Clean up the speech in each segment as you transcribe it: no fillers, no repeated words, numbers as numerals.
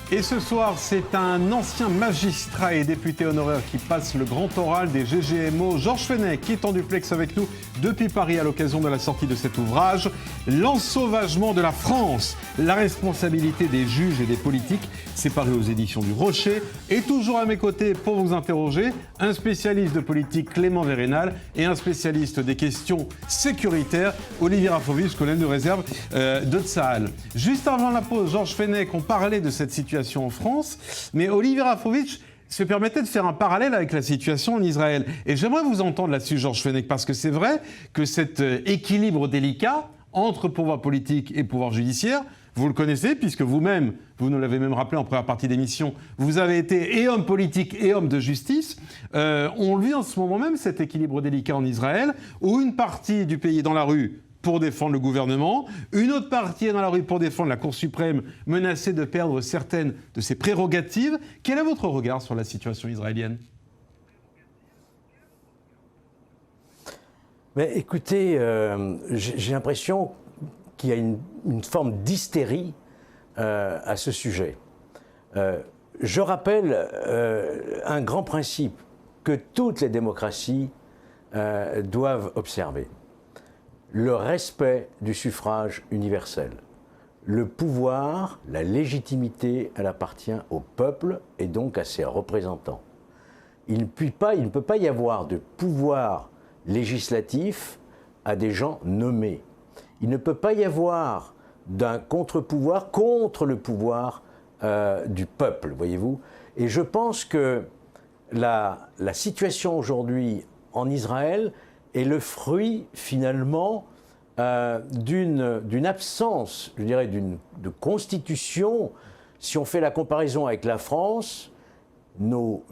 Et ce soir, c'est un ancien magistrat et député honoraire qui passe le grand oral des GGMO, Georges Fenech, qui est en duplex avec nous depuis Paris à l'occasion de la sortie de cet ouvrage. L'ensauvagement de la France, la responsabilité des juges et des politiques, c'est paru aux éditions du Rocher. Et toujours à mes côtés pour vous interroger, un spécialiste de politique, Clément Vérénal, et un spécialiste des questions sécuritaires, Olivier Rafovitch, colonel de réserve de Tsahal. Juste avant la pause, Georges Fenech, on parlait de cette situation en France, mais Olivier Rafovitch se permettait de faire un parallèle avec la situation en Israël. Et j'aimerais vous entendre là-dessus, Georges Fenech, parce que c'est vrai que cet équilibre délicat entre pouvoir politique et pouvoir judiciaire, vous le connaissez, puisque vous-même, vous nous l'avez même rappelé en première partie d'émission, vous avez été et homme politique et homme de justice. On vit en ce moment même cet équilibre délicat en Israël, où une partie du pays est dans la rue pour défendre le gouvernement, une autre partie est dans la rue pour défendre la Cour suprême, menacée de perdre certaines de ses prérogatives. Quel est votre regard sur la situation israélienne ? Mais écoutez, j'ai l'impression qu'il y a une forme d'hystérie à ce sujet. Je rappelle un grand principe que toutes les démocraties doivent observer. Le respect du suffrage universel. Le pouvoir, la légitimité, elle appartient au peuple et donc à ses représentants. Il ne peut pas y avoir de pouvoir législatif à des gens nommés. Il ne peut pas y avoir d'un contre-pouvoir contre le pouvoir du peuple, voyez-vous. Et je pense que la situation aujourd'hui en Israël est le fruit finalement d'une absence, je dirais, de constitution. Si on fait la comparaison avec la France, nos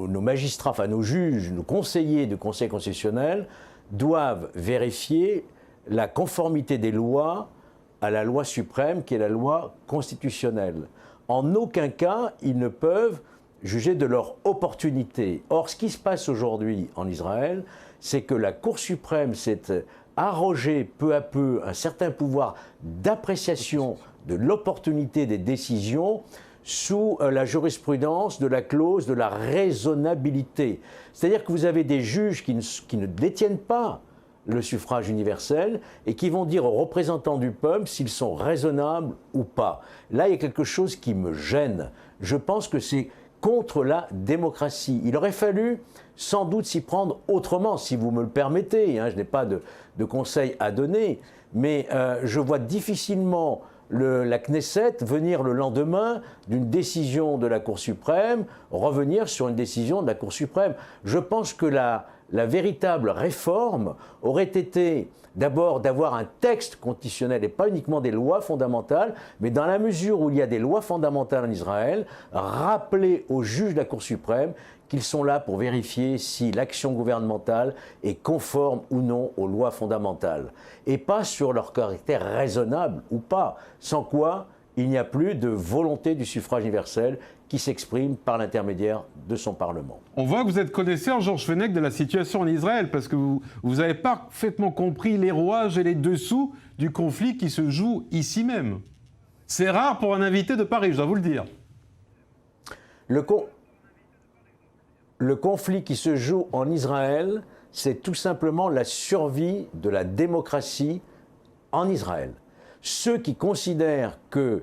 magistrats, enfin nos juges, nos conseillers du Conseil constitutionnel doivent vérifier la conformité des lois à la loi suprême qui est la loi constitutionnelle. En aucun cas, ils ne peuvent juger de leur opportunité. Or, ce qui se passe aujourd'hui en Israël, c'est que la Cour suprême s'est arrogée peu à peu un certain pouvoir d'appréciation de l'opportunité des décisions sous la jurisprudence de la clause de la raisonnabilité. C'est-à-dire que vous avez des juges qui ne détiennent pas le suffrage universel et qui vont dire aux représentants du peuple s'ils sont raisonnables ou pas. Là, il y a quelque chose qui me gêne. Je pense que c'est contre la démocratie. Il aurait fallu sans doute s'y prendre autrement, si vous me le permettez. Je n'ai pas de conseils à donner, mais je vois difficilement la Knesset venir le lendemain d'une décision de la Cour suprême, revenir sur une décision de la Cour suprême. Je pense que la véritable réforme aurait été d'abord d'avoir un texte constitutionnel et pas uniquement des lois fondamentales, mais dans la mesure où il y a des lois fondamentales en Israël, rappeler aux juges de la Cour suprême qu'ils sont là pour vérifier si l'action gouvernementale est conforme ou non aux lois fondamentales, et pas sur leur caractère raisonnable ou pas, sans quoi il n'y a plus de volonté du suffrage universel qui s'exprime par l'intermédiaire de son Parlement. On voit que vous êtes connaisseur, Georges Fenech, de la situation en Israël, parce que vous avez parfaitement compris les rouages et les dessous du conflit qui se joue ici même. C'est rare pour un invité de Paris, je dois vous le dire. Le conflit qui se joue en Israël, c'est tout simplement la survie de la démocratie en Israël. Ceux qui considèrent que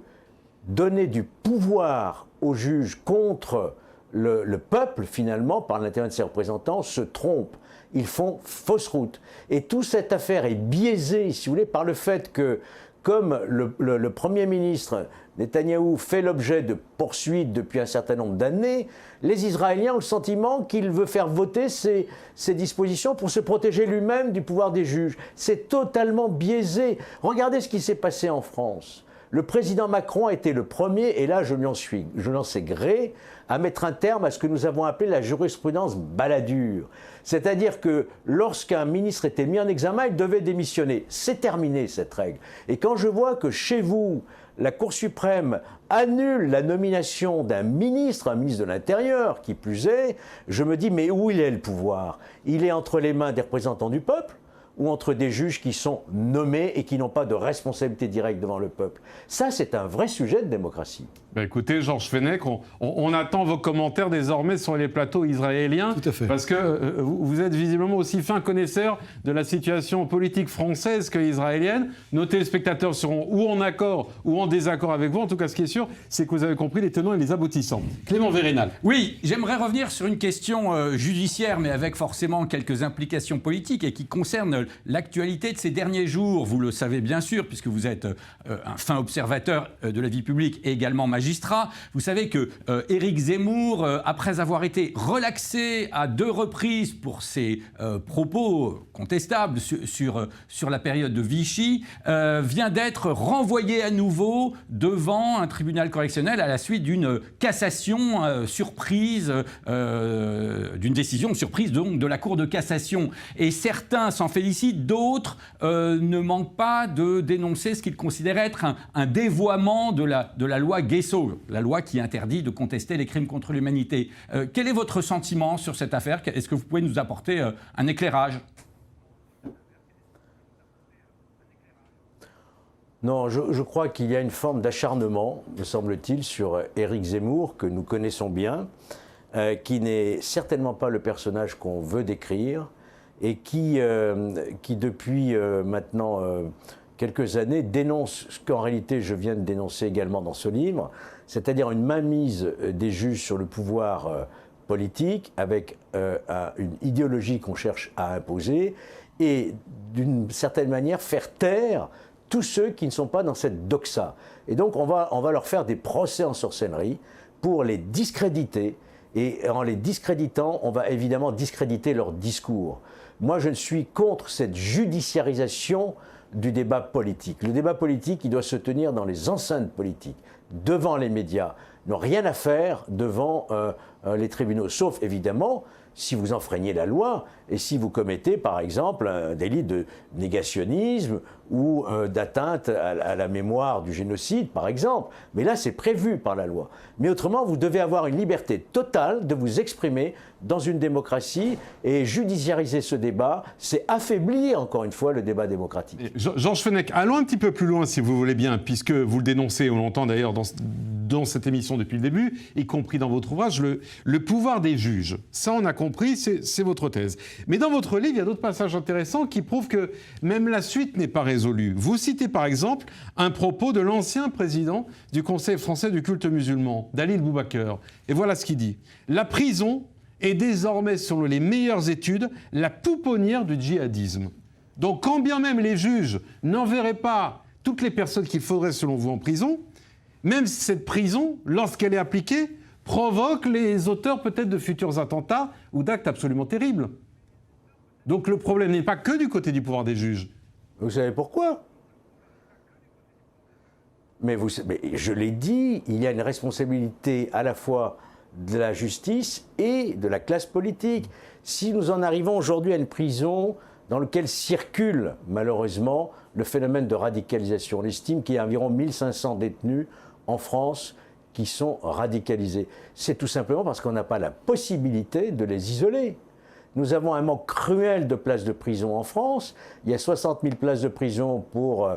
donner du pouvoir aux juges contre le peuple, finalement, par l'intermédiaire de ses représentants, se trompent. Ils font fausse route. Et toute cette affaire est biaisée, si vous voulez, par le fait que, comme le Premier ministre Netanyahou fait l'objet de poursuites depuis un certain nombre d'années, les Israéliens ont le sentiment qu'il veut faire voter ces dispositions pour se protéger lui-même du pouvoir des juges. C'est totalement biaisé. Regardez ce qui s'est passé en France. Le président Macron a été le premier, et là je lui en sais gré, à mettre un terme à ce que nous avons appelé la jurisprudence Balladur. C'est-à-dire que lorsqu'un ministre était mis en examen, il devait démissionner. C'est terminé cette règle. Et quand je vois que chez vous, la Cour suprême annule la nomination d'un ministre, un ministre de l'Intérieur, qui plus est, je me dis, mais où il est le pouvoir? Il est entre les mains des représentants du peuple ou entre des juges qui sont nommés et qui n'ont pas de responsabilité directe devant le peuple. Ça, c'est un vrai sujet de démocratie. Ben écoutez, Georges Fenech, on attend vos commentaires désormais sur les plateaux israéliens. Tout à fait. Parce que vous êtes visiblement aussi fin connaisseur de la situation politique française que israélienne. Nos téléspectateurs seront ou en accord ou en désaccord avec vous. En tout cas, ce qui est sûr, c'est que vous avez compris les tenants et les aboutissants. Clément Vérénal. Oui, j'aimerais revenir sur une question judiciaire, mais avec forcément quelques implications politiques et qui concerne l'actualité de ces derniers jours. Vous le savez bien sûr, puisque vous êtes un fin observateur de la vie publique et également magistrat. Vous savez que Éric Zemmour, après avoir été relaxé à 2 reprises pour ses propos contestables sur la période de Vichy, vient d'être renvoyé à nouveau devant un tribunal correctionnel à la suite d'une cassation surprise, d'une décision surprise donc de la Cour de cassation. Et certains s'en félicitent, d'autres ne manquent pas de dénoncer ce qu'ils considèrent être un dévoiement de la loi Guessot, la loi qui interdit de contester les crimes contre l'humanité. Quel est votre sentiment sur cette affaire? Est-ce que vous pouvez nous apporter un éclairage? Non, je crois qu'il y a une forme d'acharnement, me semble-t-il, sur Éric Zemmour, que nous connaissons bien, qui n'est certainement pas le personnage qu'on veut décrire, et qui depuis maintenant quelques années, dénonce ce qu'en réalité je viens de dénoncer également dans ce livre, c'est-à-dire une mainmise des juges sur le pouvoir politique, avec une idéologie qu'on cherche à imposer, et d'une certaine manière faire taire tous ceux qui ne sont pas dans cette doxa. Et donc on va leur faire des procès en sorcellerie pour les discréditer, et en les discréditant, on va évidemment discréditer leur discours. Moi, je suis contre cette judiciarisation du débat politique. Le débat politique, il doit se tenir dans les enceintes politiques, devant les médias, n'ont rien à faire devant les tribunaux, sauf évidemment si vous enfreignez la loi et si vous commettez par exemple un délit de négationnisme ou d'atteinte à la mémoire du génocide par exemple. Mais là c'est prévu par la loi. Mais autrement vous devez avoir une liberté totale de vous exprimer dans une démocratie, et judiciariser ce débat, c'est affaiblir encore une fois le débat démocratique. Georges Fenech, allons un petit peu plus loin si vous voulez bien, puisque vous le dénoncez, on l'entend d'ailleurs dans cette émission depuis le début, y compris dans votre ouvrage, le pouvoir des juges. Ça on a compris, c'est votre thèse. Mais dans votre livre, il y a d'autres passages intéressants qui prouvent que même la suite n'est pas résolue. Vous citez par exemple un propos de l'ancien président du Conseil français du culte musulman, Dalil Boubaker. Et voilà ce qu'il dit. La prison est désormais, selon les meilleures études, la pouponnière du djihadisme. Donc quand bien même les juges n'enverraient pas toutes les personnes qu'il faudrait selon vous en prison, même cette prison, lorsqu'elle est appliquée, provoque les auteurs peut-être de futurs attentats ou d'actes absolument terribles. Donc le problème n'est pas que du côté du pouvoir des juges. Vous savez pourquoi ? Mais je l'ai dit, il y a une responsabilité à la fois de la justice et de la classe politique. Si nous en arrivons aujourd'hui à une prison dans laquelle circule malheureusement le phénomène de radicalisation, on estime qu'il y a environ 1500 détenus en France qui sont radicalisés. C'est tout simplement parce qu'on n'a pas la possibilité de les isoler. Nous avons un manque cruel de places de prison en France. Il y a 60 000 places de prison pour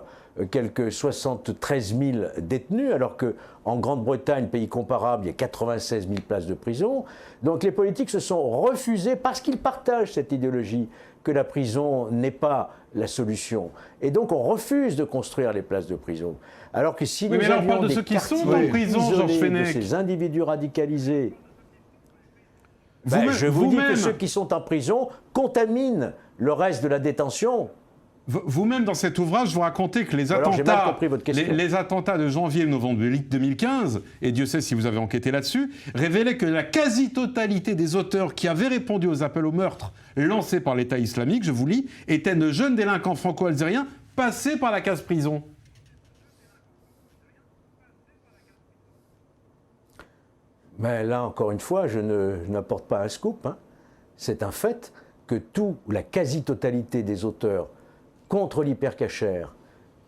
quelques 73 000 détenus, alors qu'en Grande-Bretagne, pays comparable, il y a 96 000 places de prison. Donc les politiques se sont refusés, parce qu'ils partagent cette idéologie, que la prison n'est pas la solution. Et donc on refuse de construire les places de prison. Alors que si nous avions des quartiers isolés de ces individus radicalisés, je vous dis que ceux qui sont en prison contaminent le reste de la détention. Vous-même, dans cet ouvrage, vous racontez que les attentats de janvier et novembre 2015, et Dieu sait si vous avez enquêté là-dessus, révélaient que la quasi-totalité des auteurs qui avaient répondu aux appels au meurtre lancés par l'État islamique, je vous lis, étaient de jeunes délinquants franco-algériens passés par la case prison. Mais là, encore une fois, je n'apporte pas un scoop. C'est un fait que la quasi-totalité des auteurs contre l'hypercachère,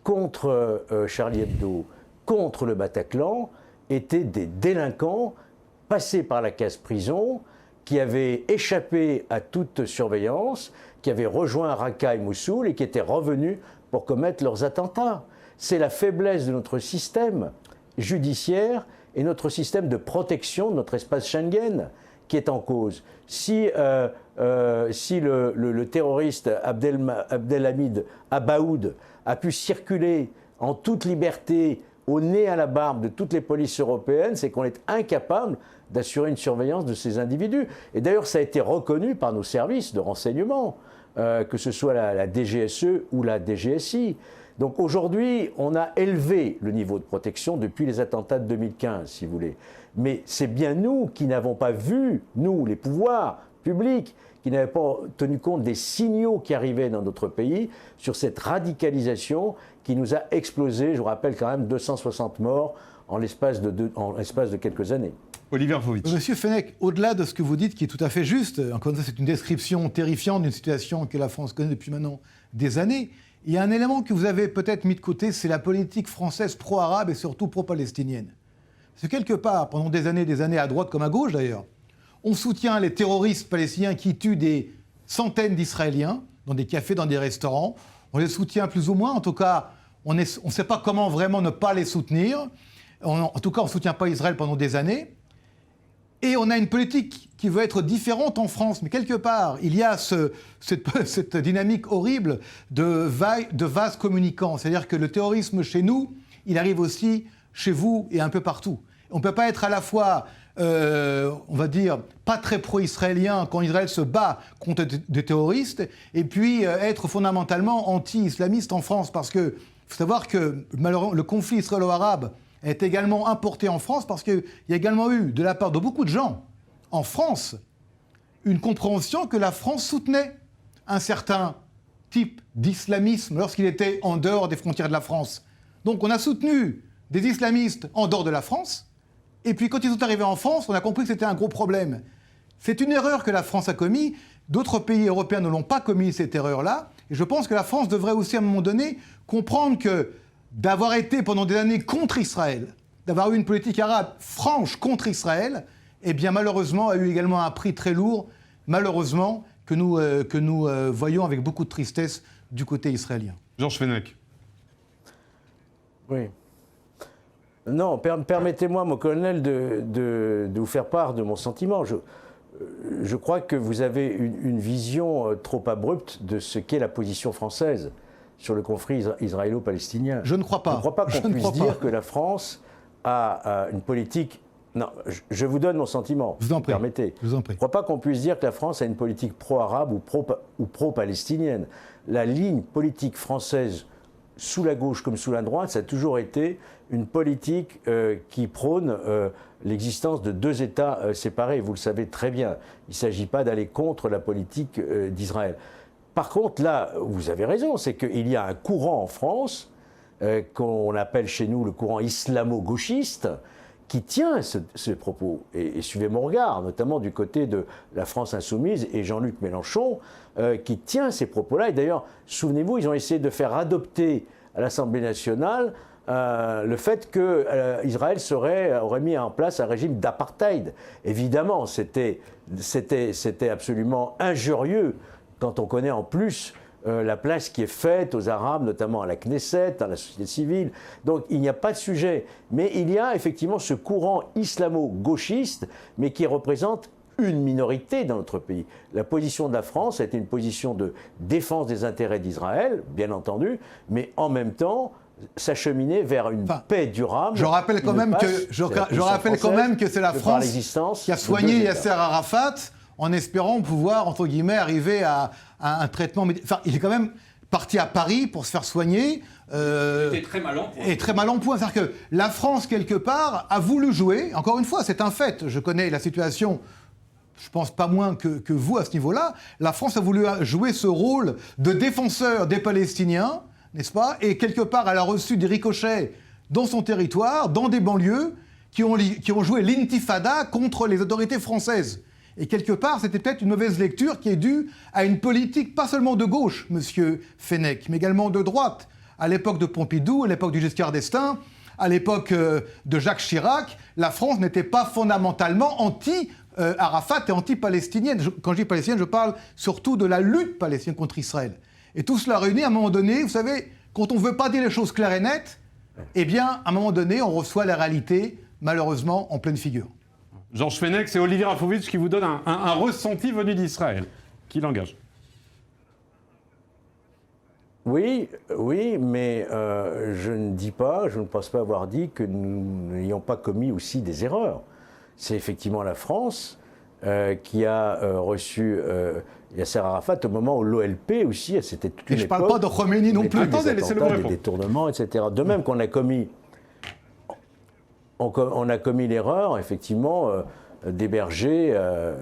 contre Charlie Hebdo, contre le Bataclan, étaient des délinquants passés par la case prison, qui avaient échappé à toute surveillance, qui avaient rejoint Raqqa et Mossoul et qui étaient revenus pour commettre leurs attentats. C'est la faiblesse de notre système judiciaire et notre système de protection de notre espace Schengen qui est en cause. Si le terroriste Abdelhamid Abaoud a pu circuler en toute liberté, au nez à la barbe de toutes les polices européennes, c'est qu'on est incapable d'assurer une surveillance de ces individus. Et d'ailleurs, ça a été reconnu par nos services de renseignement, que ce soit la DGSE ou la DGSI. Donc aujourd'hui, on a élevé le niveau de protection depuis les attentats de 2015, si vous voulez. Mais c'est bien nous qui n'avons pas vu, nous, les pouvoirs publics, qui n'avaient pas tenu compte des signaux qui arrivaient dans notre pays sur cette radicalisation qui nous a explosé, je vous rappelle quand même 260 morts en l'espace de quelques années. Olivier Erfovitch. Monsieur Fenech, au-delà de ce que vous dites, qui est tout à fait juste, encore une fois, c'est une description terrifiante d'une situation que la France connaît depuis maintenant des années, il y a un élément que vous avez peut-être mis de côté, c'est la politique française pro-arabe et surtout pro-palestinienne. Parce que quelque part, pendant des années, à droite comme à gauche d'ailleurs, on soutient les terroristes palestiniens qui tuent des centaines d'Israéliens dans des cafés, dans des restaurants. On les soutient plus ou moins. En tout cas, on ne sait pas comment vraiment ne pas les soutenir. En tout cas, on ne soutient pas Israël pendant des années. Et on a une politique qui veut être différente en France. Mais quelque part, il y a cette dynamique horrible de vases communicants. C'est-à-dire que le terrorisme chez nous, il arrive aussi chez vous et un peu partout. On ne peut pas être à la fois, on va dire, pas très pro-israélien quand Israël se bat contre des terroristes, et puis être fondamentalement anti-islamiste en France. Parce qu'il faut savoir que le conflit israélo-arabe est également importé en France parce qu'il y a également eu, de la part de beaucoup de gens en France, une compréhension que la France soutenait un certain type d'islamisme lorsqu'il était en dehors des frontières de la France. Donc on a soutenu des islamistes en dehors de la France, et puis quand ils sont arrivés en France, on a compris que c'était un gros problème. C'est une erreur que la France a commise. D'autres pays européens ne l'ont pas commis, cette erreur-là. Et je pense que la France devrait aussi, à un moment donné, comprendre que d'avoir été pendant des années contre Israël, d'avoir eu une politique arabe franche contre Israël, eh bien malheureusement a eu également un prix très lourd, malheureusement, que nous voyons avec beaucoup de tristesse du côté israélien. Georges Fenech. Oui. Non, permettez-moi, mon colonel, de vous faire part de mon sentiment. Je crois que vous avez une vision trop abrupte de ce qu'est la position française sur le conflit israélo-palestinien. Je ne crois pas. Je ne crois pas qu'on puisse dire que la France a une politique... Non, je vous donne mon sentiment, vous en prie. Permettez. Je vous en prie. Je ne crois pas qu'on puisse dire que la France a une politique pro-arabe ou pro-palestinienne. La ligne politique française, sous la gauche comme sous la droite, ça a toujours été une politique qui prône l'existence de deux États séparés. Vous le savez très bien. Il ne s'agit pas d'aller contre la politique d'Israël. Par contre, là, vous avez raison, c'est qu'il y a un courant en France, qu'on appelle chez nous le courant islamo-gauchiste, qui tient ce propos. Et suivez mon regard, notamment du côté de la France insoumise et Jean-Luc Mélenchon, qui tient ces propos-là. Et d'ailleurs, souvenez-vous, ils ont essayé de faire adopter à l'Assemblée nationale le fait qu'Israël aurait mis en place un régime d'apartheid. Évidemment, c'était absolument injurieux quand on connaît en plus la place qui est faite aux Arabes, notamment à la Knesset, à la société civile. Donc il n'y a pas de sujet. Mais il y a effectivement ce courant islamo-gauchiste, mais qui représente une minorité dans notre pays. La position de la France a été une position de défense des intérêts d'Israël, bien entendu, mais en même temps s'acheminer vers une paix durable. Je rappelle quand même que c'est la France qui a soigné Yasser Arafat en espérant pouvoir, entre guillemets, arriver à un traitement... Enfin, il est quand même parti à Paris pour se faire soigner. C'était très mal en point. Et très mal en point. C'est-à-dire que la France, quelque part, a voulu jouer. Encore une fois, c'est un fait. Je connais la situation, je pense pas moins que vous à ce niveau-là. La France a voulu jouer ce rôle de défenseur des Palestiniens, n'est-ce pas? Et quelque part, elle a reçu des ricochets dans son territoire, dans des banlieues, qui ont joué l'intifada contre les autorités françaises. Et quelque part, c'était peut-être une mauvaise lecture qui est due à une politique pas seulement de gauche, monsieur Fenech, mais également de droite. À l'époque de Pompidou, à l'époque du Giscard d'Estaing, à l'époque de Jacques Chirac, la France n'était pas fondamentalement Arafat est anti-palestinienne. Quand je dis palestinienne, je parle surtout de la lutte palestinienne contre Israël. Et tout cela réuni, à un moment donné, vous savez, quand on ne veut pas dire les choses claires et nettes, eh bien, à un moment donné, on reçoit la réalité, malheureusement, en pleine figure. Georges Fenech, c'est Olivier Rafovitch qui vous donne un ressenti venu d'Israël, qui l'engage. Oui, mais je ne pense pas avoir dit que nous n'ayons pas commis aussi des erreurs. C'est effectivement la France qui a reçu Yasser Arafat au moment où l'OLP aussi, c'était toute une Et je ne époque, parle pas de Khomeini non plus. Attendez, laissez-le vous des répondre. détournements, etc. De même qu'on a commis, on a commis l'erreur, effectivement, d'héberger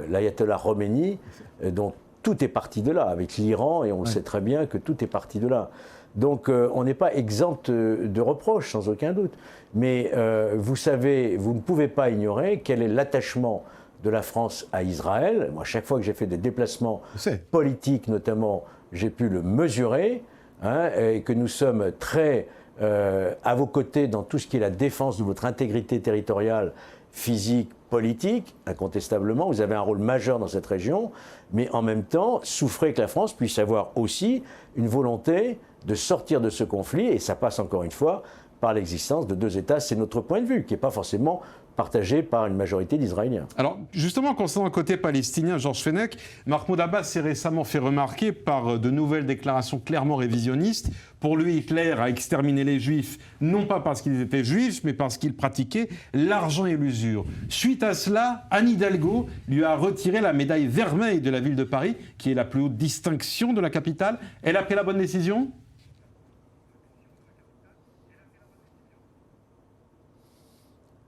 l'ayatollah Khomeini, dont tout est parti de là, avec l'Iran, et on sait très bien que tout est parti de là. Donc on n'est pas exempt de reproches, sans aucun doute. Mais vous savez, vous ne pouvez pas ignorer quel est l'attachement de la France à Israël. Moi, chaque fois que j'ai fait des déplacements politiques, notamment, j'ai pu le mesurer, hein, et que nous sommes très à vos côtés dans tout ce qui est la défense de votre intégrité territoriale, physique, politique, incontestablement. Vous avez un rôle majeur dans cette région, mais en même temps, souffrez que la France puisse avoir aussi une volonté de sortir de ce conflit, et ça passe encore une fois par l'existence de deux États. C'est notre point de vue, qui n'est pas forcément partagé par une majorité d'Israéliens. Alors, justement, concernant le côté palestinien, Georges Fenech, Mahmoud Abbas s'est récemment fait remarquer par de nouvelles déclarations clairement révisionnistes. Pour lui, Hitler a exterminé les Juifs, non pas parce qu'ils étaient juifs, mais parce qu'ils pratiquaient l'argent et l'usure. Suite à cela, Anne Hidalgo lui a retiré la médaille vermeille de la ville de Paris, qui est la plus haute distinction de la capitale. Elle a pris la bonne décision ?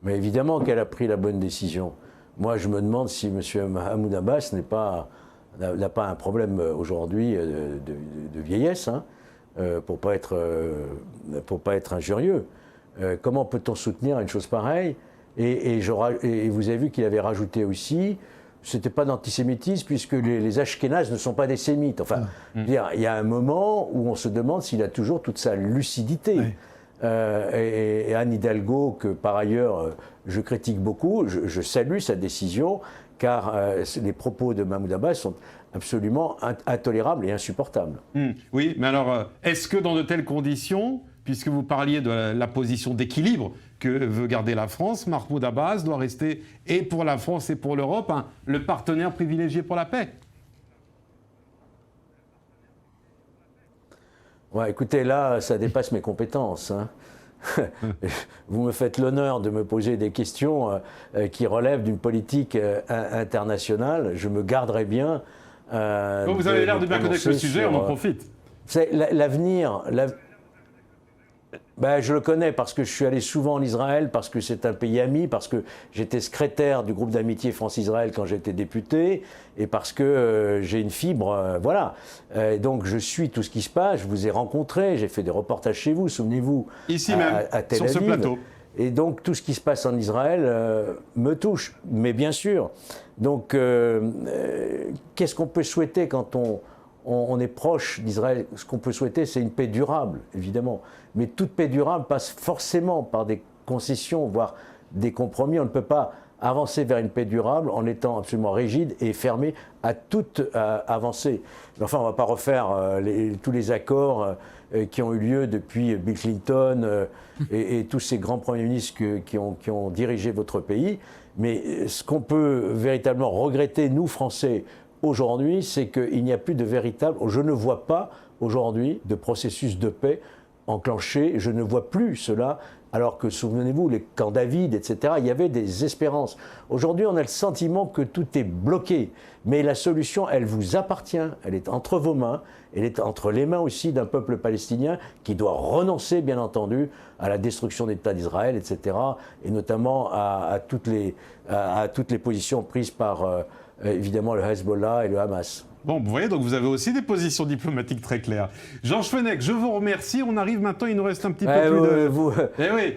Mais évidemment qu'elle a pris la bonne décision. Moi, je me demande si M. Mahmoud Abbas n'a pas un problème aujourd'hui de vieillesse, hein, pour pas être injurieux. Comment peut-on soutenir une chose pareille ? Et vous avez vu qu'il avait rajouté aussi, c'était pas d'antisémitisme puisque les Ashkénazes ne sont pas des sémites. Enfin, il y a un moment où on se demande s'il a toujours toute sa lucidité. Oui. Et Anne Hidalgo, que par ailleurs je critique beaucoup, je salue sa décision, car les propos de Mahmoud Abbas sont absolument intolérables et insupportables. Oui, mais alors, est-ce que dans de telles conditions, puisque vous parliez de la position d'équilibre que veut garder la France, Mahmoud Abbas doit rester, et pour la France et pour l'Europe, le partenaire privilégié pour la paix ? Ouais, écoutez, là, ça dépasse mes compétences, hein. Vous me faites l'honneur de me poser des questions qui relèvent d'une politique internationale. Je me garderai bien. Vous avez l'air de bien connaître le sujet, on en profite. L'avenir. Ben, je le connais parce que je suis allé souvent en Israël, parce que c'est un pays ami, parce que j'étais secrétaire du groupe d'amitié France-Israël quand j'étais député, et parce que j'ai une fibre, voilà. Donc je suis tout ce qui se passe, je vous ai rencontré, j'ai fait des reportages chez vous, souvenez-vous, ici même, à Tel Aviv, sur ce plateau. Et donc tout ce qui se passe en Israël me touche, mais bien sûr. Donc qu'est-ce qu'on peut souhaiter quand on est proche d'Israël? Ce qu'on peut souhaiter, c'est une paix durable, évidemment. Mais toute paix durable passe forcément par des concessions, voire des compromis. On ne peut pas avancer vers une paix durable en étant absolument rigide et fermé à toute avancée. Mais enfin, on ne va pas refaire tous les accords qui ont eu lieu depuis Bill Clinton et tous ces grands premiers ministres qui ont dirigé votre pays. Mais ce qu'on peut véritablement regretter, nous, Français, aujourd'hui, c'est qu'il n'y a plus de véritable... Je ne vois pas aujourd'hui de processus de paix enclenché. Je ne vois plus cela, alors que, souvenez-vous, les camps David, etc., il y avait des espérances. Aujourd'hui, on a le sentiment que tout est bloqué. Mais la solution, elle vous appartient. Elle est entre vos mains. Elle est entre les mains aussi d'un peuple palestinien qui doit renoncer, bien entendu, à la destruction de l'État d'Israël, etc., et notamment à toutes les positions prises par... évidemment le Hezbollah et le Hamas. Bon, vous voyez, donc vous avez aussi des positions diplomatiques très claires. Georges Fenech, je vous remercie. On arrive maintenant, il nous reste un petit peu plus de... Eh oui,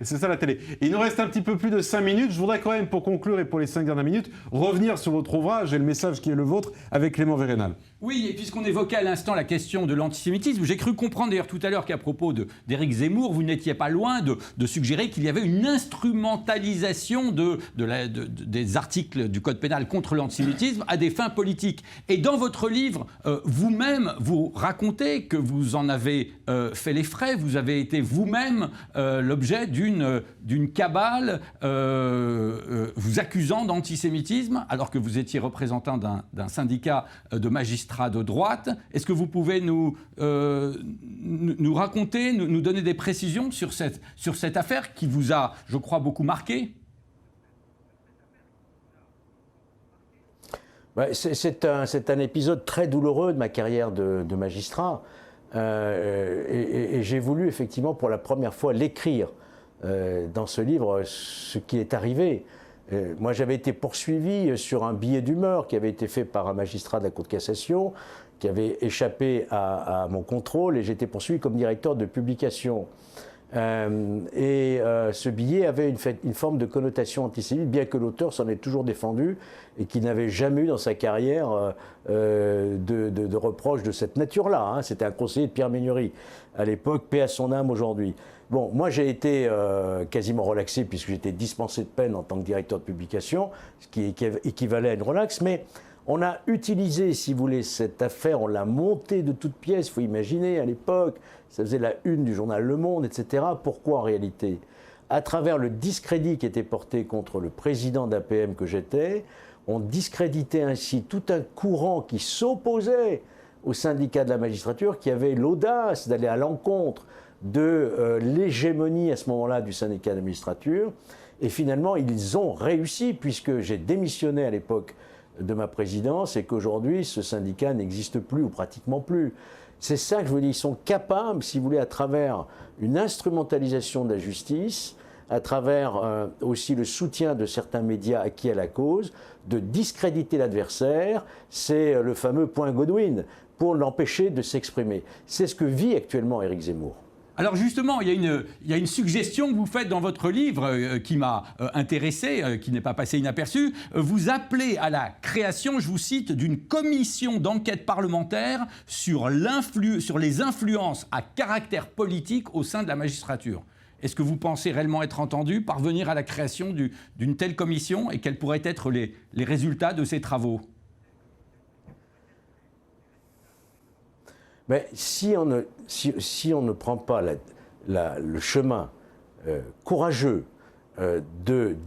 c'est ça la télé. Il nous reste un petit peu plus de 5 minutes. Je voudrais quand même, pour conclure et pour les 5 dernières minutes, revenir sur votre ouvrage et le message qui est le vôtre avec Clément Vérénal. Oui, et puisqu'on évoquait à l'instant la question de l'antisémitisme, j'ai cru comprendre d'ailleurs tout à l'heure qu'à propos d'Éric Zemmour, vous n'étiez pas loin de suggérer qu'il y avait une instrumentalisation des articles du Code pénal contre l'antisémitisme à des fins politiques. Et dans votre livre, vous-même, vous racontez que vous en avez fait les frais, vous avez été vous-même l'objet d'une cabale vous accusant d'antisémitisme, alors que vous étiez représentant d'un syndicat de magistrats de droite. Est-ce que vous pouvez nous raconter, nous donner des précisions sur cette affaire qui vous a, je crois, beaucoup marqué ? C'est un épisode très douloureux de ma carrière de magistrat. Et j'ai voulu effectivement pour la première fois l'écrire dans ce livre, ce qui est arrivé. Moi, j'avais été poursuivi sur un billet d'humeur qui avait été fait par un magistrat de la Cour de cassation, qui avait échappé à mon contrôle, et j'étais poursuivi comme directeur de publication. Ce billet avait une forme de connotation antisémite, bien que l'auteur s'en ait toujours défendu et qu'il n'avait jamais eu dans sa carrière de reproches de cette nature-là. Hein. C'était un conseiller de Pierre Ménuri à l'époque, paix à son âme aujourd'hui. Bon, moi j'ai été quasiment relaxé puisque j'étais dispensé de peine en tant que directeur de publication, ce qui équivalait à une relaxe, mais on a utilisé, si vous voulez, cette affaire, on l'a montée de toutes pièces, il faut imaginer, à l'époque, ça faisait la une du journal Le Monde, etc. Pourquoi en réalité ? À travers le discrédit qui était porté contre le président d'APM que j'étais, on discréditait ainsi tout un courant qui s'opposait au syndicat de la magistrature, qui avait l'audace d'aller à l'encontre de l'hégémonie à ce moment-là du syndicat de la magistrature. Et finalement, ils ont réussi, puisque j'ai démissionné à l'époque de ma présidence et qu'aujourd'hui, ce syndicat n'existe plus ou pratiquement plus. C'est ça que je vous dis, ils sont capables, si vous voulez, à travers une instrumentalisation de la justice, à travers aussi le soutien de certains médias acquis à la cause, de discréditer l'adversaire. C'est le fameux point Godwin, pour l'empêcher de s'exprimer. C'est ce que vit actuellement Éric Zemmour. Alors justement, il y a une suggestion que vous faites dans votre livre qui m'a intéressé, qui n'est pas passé inaperçu. Vous appelez à la création, je vous cite, d'une commission d'enquête parlementaire sur les influences à caractère politique au sein de la magistrature. Est-ce que vous pensez réellement être entendu, parvenir à la création d'une telle commission, et quels pourraient être les résultats de ces travaux ? Mais si on ne prend pas le chemin courageux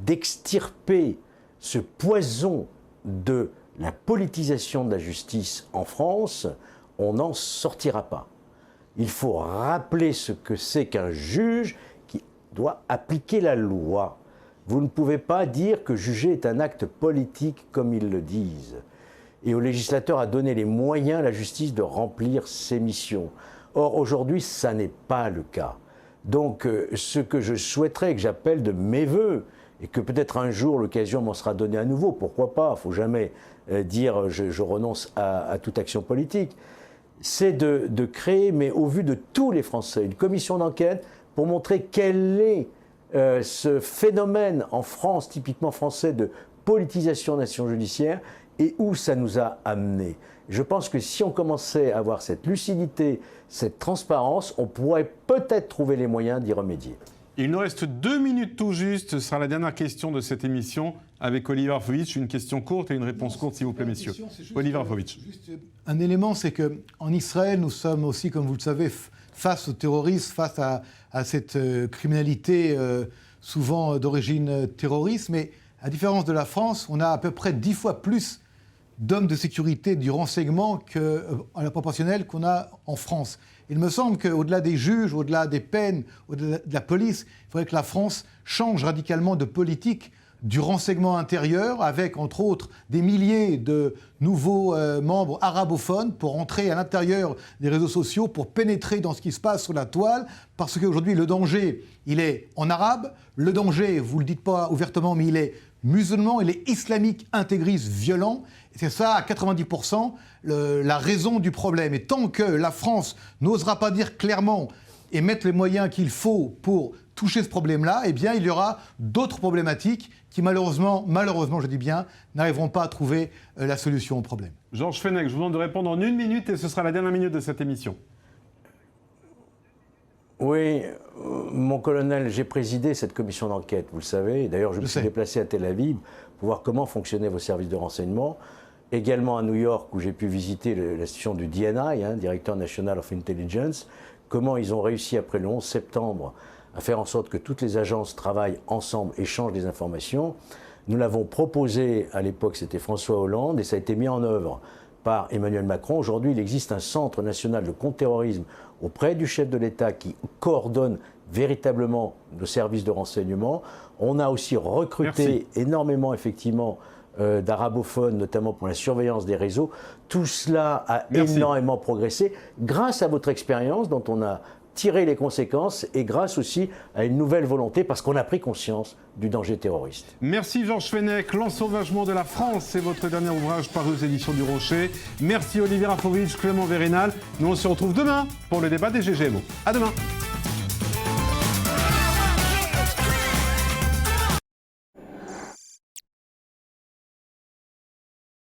d'extirper ce poison de la politisation de la justice en France, on n'en sortira pas. Il faut rappeler ce que c'est qu'un juge qui doit appliquer la loi. Vous ne pouvez pas dire que juger est un acte politique comme ils le disent. Et au législateur à donner les moyens à la justice de remplir ses missions. Or, aujourd'hui, ça n'est pas le cas. Donc, ce que je souhaiterais, que j'appelle de mes voeux, et que peut-être un jour l'occasion m'en sera donnée à nouveau, pourquoi pas, il ne faut jamais dire je renonce à toute action politique, c'est de créer, mais au vu de tous les Français, une commission d'enquête pour montrer quel est ce phénomène en France, typiquement français, de politisation de l'action judiciaire, et où ça nous a amené. Je pense que si on commençait à avoir cette lucidité, cette transparence, on pourrait peut-être trouver les moyens d'y remédier. Il nous reste 2 minutes tout juste. Ce sera la dernière question de cette émission avec Olivier Rafovitch. Une question courte et une réponse courte, s'il vous plaît, messieurs. Olivier Rafovitch. Juste un élément, c'est qu'en Israël, nous sommes aussi, comme vous le savez, face aux terroristes, face à cette criminalité souvent d'origine terroriste. Mais à différence de la France, on a à peu près 10 fois plus d'hommes de sécurité du renseignement à la proportionnelle qu'on a en France. Il me semble qu'au-delà des juges, au-delà des peines, au-delà de la police, il faudrait que la France change radicalement de politique du renseignement intérieur, avec entre autres des milliers de nouveaux membres arabophones pour entrer à l'intérieur des réseaux sociaux, pour pénétrer dans ce qui se passe sur la toile, parce qu'aujourd'hui le danger, il est en arabe, le danger, vous ne le dites pas ouvertement, mais il est musulman, il est islamique, intégriste, violent. Et c'est ça, à 90%, la raison du problème. Et tant que la France n'osera pas dire clairement et mettre les moyens qu'il faut pour toucher ce problème-là, eh bien, il y aura d'autres problématiques qui, malheureusement, je dis bien, n'arriveront pas à trouver la solution au problème. Georges Fenech, je vous demande de répondre en 1 minute et ce sera la dernière minute de cette émission. Oui, mon colonel, j'ai présidé cette commission d'enquête, vous le savez. D'ailleurs, je me suis déplacé à Tel Aviv pour voir comment fonctionnaient vos services de renseignement. Également à New York, où j'ai pu visiter l'institution du DNI, Director National of Intelligence, comment ils ont réussi, après le 11 septembre, à faire en sorte que toutes les agences travaillent ensemble, échangent des informations. Nous l'avons proposé, à l'époque, c'était François Hollande, et ça a été mis en œuvre par Emmanuel Macron. Aujourd'hui, il existe un centre national de contre-terrorisme auprès du chef de l'État qui coordonne véritablement nos services de renseignement. On a aussi recruté énormément, effectivement, d'arabophones, notamment pour la surveillance des réseaux. Tout cela a énormément progressé grâce à votre expérience dont on a tiré les conséquences et grâce aussi à une nouvelle volonté parce qu'on a pris conscience du danger terroriste. Merci Georges Fenech. L'ensauvagement de la France, c'est votre dernier ouvrage paru aux éditions du Rocher. Merci Olivier Rafovitch, Clément Vérénal. Nous on se retrouve demain pour le débat des GGMO. À demain.